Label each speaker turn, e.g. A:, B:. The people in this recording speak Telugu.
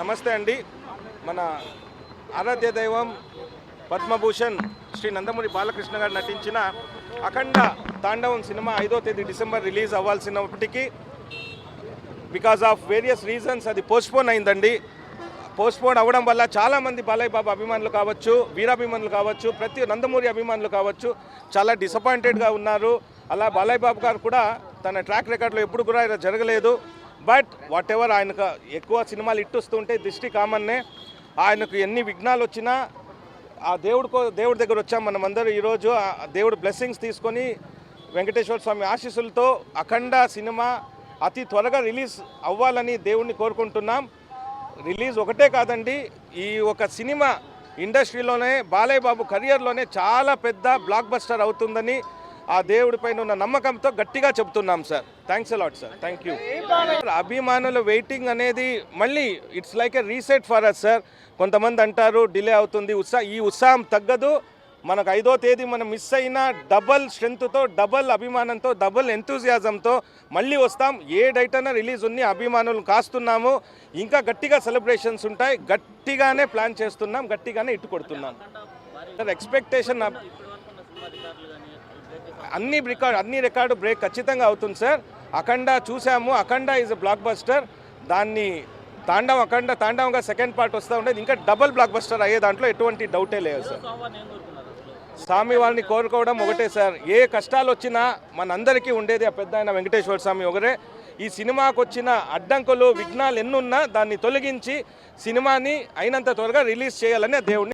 A: నమస్తే అండి. మన ఆరాధ్య దైవం పద్మభూషణ్ శ్రీ నందమూరి బాలకృష్ణ గారు నటించిన అఖండ తాండవం సినిమా 5వ తేదీ డిసెంబర్ రిలీజ్ అవ్వాల్సినప్పటికీ బికాజ్ ఆఫ్ వేరియస్ రీజన్స్ అది పోస్ట్పోన్ అయిందండి. పోస్ట్పోన్ అవ్వడం వల్ల చాలామంది బాలయ్య బాబు అభిమానులు కావచ్చు, వీరాభిమానులు కావచ్చు, ప్రతి నందమూరి అభిమానులు కావచ్చు చాలా డిసప్పాయింటెడ్గా ఉన్నారు. అలా బాలయ్య బాబు గారు కూడా తన ట్రాక్ రికార్డులో ఎప్పుడు కూడా ఇలా జరగలేదు. బట్ వాట్ ఎవర్, ఆయనకు ఎక్కువ సినిమాలు ఇట్టొస్తుంటే దిష్టి కామన్నే. ఆయనకు ఎన్ని విఘ్నాలు వచ్చినా ఆ దేవుడి దగ్గర వచ్చాం మనమందరూ ఈరోజు. దేవుడు బ్లెస్సింగ్స్ తీసుకొని వెంకటేశ్వర స్వామి ఆశీస్సులతో అఖండ సినిమా అతి త్వరగా రిలీజ్ అవ్వాలని దేవుణ్ణి కోరుకుంటున్నాం. రిలీజ్ ఒకటే కాదండి, ఈ ఒక సినిమా ఇండస్ట్రీలోనే బాలయ్య బాబు కెరియర్లోనే చాలా పెద్ద బ్లాక్ బస్టర్ అవుతుందని ఆ దేవుడిపైన ఉన్న నమ్మకంతో గట్టిగా చెప్తున్నాం sir. Thanks a lot sir. Thank you. అభిమానుల వెయిటింగ్ అనేది మళ్ళీ it's like a reset for us sir. కొంతమంది అంటారు డిలే అవుతుంది, ఈ ఉత్సాహం తగ్గదు. మనకు 5వ తేదీ మనం మిస్ అయిన డబల్ స్ట్రెంగ్త్తో, డబల్ అభిమానంతో, డబల్ ఎంతూజియాజంతో మళ్ళీ వస్తాం. ఏ డేట్ అయినా రిలీజ్ ఉంది, అభిమానులు కాస్తున్నాము. ఇంకా గట్టిగా సెలబ్రేషన్స్ ఉంటాయి. గట్టిగానే ప్లాన్ చేస్తున్నాం, గట్టిగానే ఇట్టు కొడుతున్నాం సార్. ఎక్స్పెక్టేషన్ అన్ని రికార్డు బ్రేక్ ఖచ్చితంగా అవుతుంది సార్. అఖండ చూసాము, అఖండ ఈజ్ ఎ బ్లాక్ బస్టర్. దాన్ని తాండవంగా సెకండ్ పార్ట్ వస్తూ ఉండేది, ఇంకా డబుల్ బ్లాక్ బస్టర్ అయ్యే దాంట్లో ఎటువంటి డౌటే లేదు సార్. స్వామి వారిని కోరుకోవడం ఒకటే సార్. ఏ కష్టాలు వచ్చినా మనందరికీ ఉండేది ఆ పెద్ద ఆయన వెంకటేశ్వర స్వామి ఒకరే. ఈ సినిమాకు వచ్చిన అడ్డంకులు, విఘ్నాలు ఎన్నున్నా దాన్ని తొలగించి సినిమాని అయినంత త్వరగా రిలీజ్ చేయాలని దేవుడిని